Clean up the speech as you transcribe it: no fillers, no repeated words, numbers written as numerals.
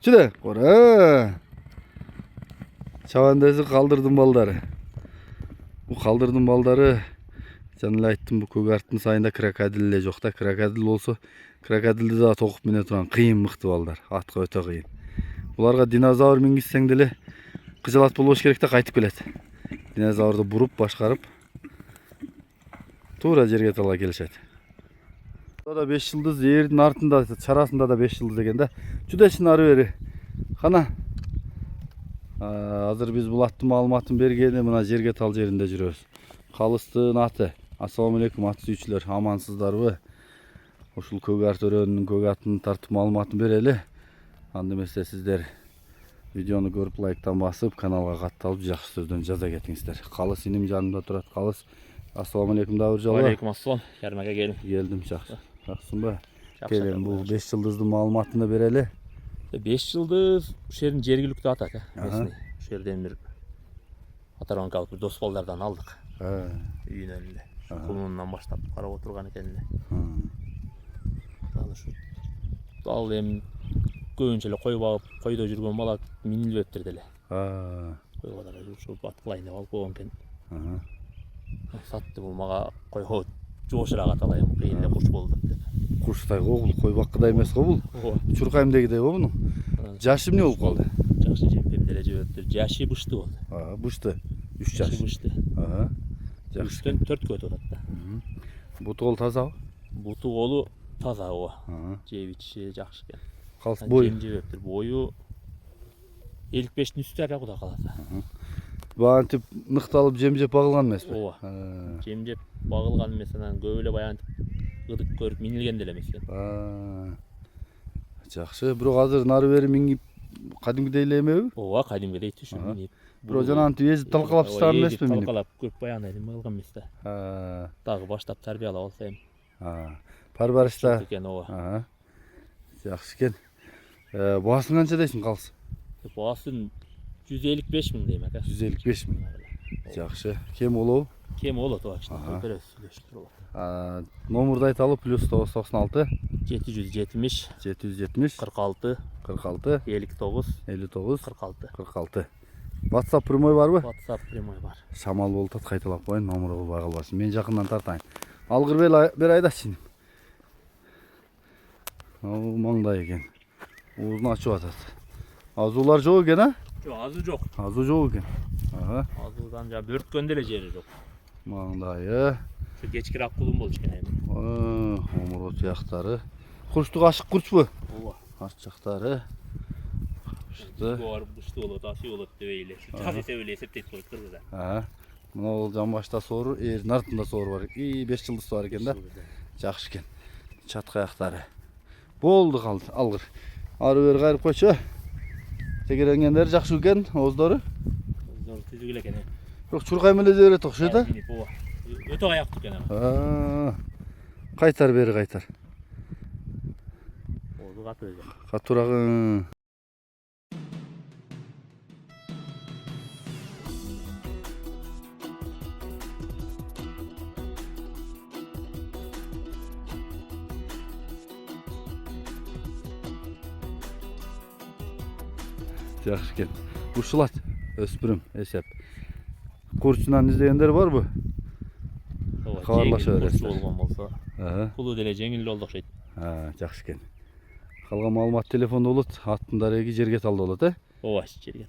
Çüde, qora. Çavandazı kaldırdım baldары. Bu kaldırdım baldары. Жаңа айттым, bu көгарттын сайында крокодил эле жок да. Крокодил болсо, крокодилди да токуп мине турган кыйын мыкты балдар. Атка өтө кыйын. Буларга динозавр мингизсең деле кыжыл ат болбош керек да, кайтып келет. Динозаврды буруп, башкарып туура жерге тала келишет. Burada 5 yıldız yerin артында, çarasında da 5 yıldız eкен да. Чүдесин ары бери. Кана. Азыр биз бул аттын маалыматын бергени мына жерге тал жеринде жүрөбүз. Калыстын аты. Ассаламу алейкум ат сүйүүчүлөр, амансыздарбы? Ушул көк ат өрөөнүнүн көк атын тартып маалыматын берели. Анда эмесе сиздер видеону көрүп лайктан басып, каналга катталып, жакшы сөздөн жаза кетиңиздер. Калыс иним жанымда турат. Калыс. Ассаламу алейкум Давыр жолу. Алейкум ассалам. Ярмага келдим. Келдим, жакшы. Жакшысыңбы? Келем, бул 5 yıldыздын маалыматын берели. 5 yıldız ушул жердин жергиликтүү аты ака. Ушул жерден бир атаранка алып дос балдардан алдык. Үйүнөн эле. Кулунан баштап карап отурган экен эле. Ал эми көбүнчө эле кой багып, койдо жүргөн бала минилбептир деле. Кой балдар ушул баткылайын деп алып койгон экен. Сатты бул мага кой жошураак аталайын, кыйын эле куш болду деп. Курстай го, бул кой баккыдай эмес го бул. Чуркайымдагыдай го мунун. Жашы эмне болуп калды? Жакшы жемпем деле жебептир. Жашы бышты болду. Бышты. 3 жаш. Бышты. Жакшы. 4-кө өтүп атат да. Буту кол тазабы? Буту колу таза ооба. Жеп ичиши жакшы экен. Калыс бою. Жем жебептир. Бою 55-тин үстү эле кудай каласа. Баянтип ныкталып жем жеп багылган эмеспи? Ооба. Жем жеп багылган эмес, анан көп эле баянтип ыдык көрүп минилген деле эмес экен. Жакшы. Бирок азыр нары бери минип кадимгидей эле эмеби? Ооба, кадимгидей түшүп минип. Бирок жанагынтип эзип талкалап тыштаган эмеспи минип? Талкалап көп баягындай эме кылган эмес да. Дагы баштап тарбиялап алса эми. Парбарышта экен ооба. Жакшы экен. Баасын канча дейсиң калыс? Баасын 155 миң дейм ака. 155 миң. Жакшы. Кем болобу? Кем болот ооба, кичине сүйлөшүп турат. Номурду айталы, +996 770 770 46 46 59 59 46. 46. WhatsApp прямой барбы? WhatsApp прямой бар. Шамал болуп атат, кайталап коеюн, номуру кылбай калбасын. Мен жакындан тартайын. Алгыр бер айдачы. Маңдай экен. Оозун ачып атат. Азуулар жок экен, а? Жок, азуу жок. Азуу жок экен. Азуудан жа бөрткөн деле жери жок. Маңдайы. Şu кечкирээк кулум болчу экен эми. Омуру тияктары. Курчтук ашык курчпу? Ооба. Арт жактары. Бышты болот, асый болот деп эле. Таз эсеп эле эсептейт коет кыргыздар. Мына бул жамбашта соору, эрдин артында соору бар. 5 yıldız бар экен да. Жакшы экен. Чатка аяктары. Болду калды, алгыр. Ары бери кайрып койчу. Тегеренгендер жакшы экен, ооздору. Ооздору түзүк эле экен. Бирок чуркайым эле жеберет окшойт да? Ооба. Өтө аяктуу экен. Кайтар бери кайтар. Ооду катуу эле. Катурагы. Жакшы экен. Ушул өспүрүм эсеп. Курчунан издегендер барбы? Кабарлаша бересиз. Болгон болсо. Кулу деле жеңил болду окшойт. Жакшы экен. Калган маалымат телефондо болот, аттын дареги жерге талда болот, Ооба, жерге.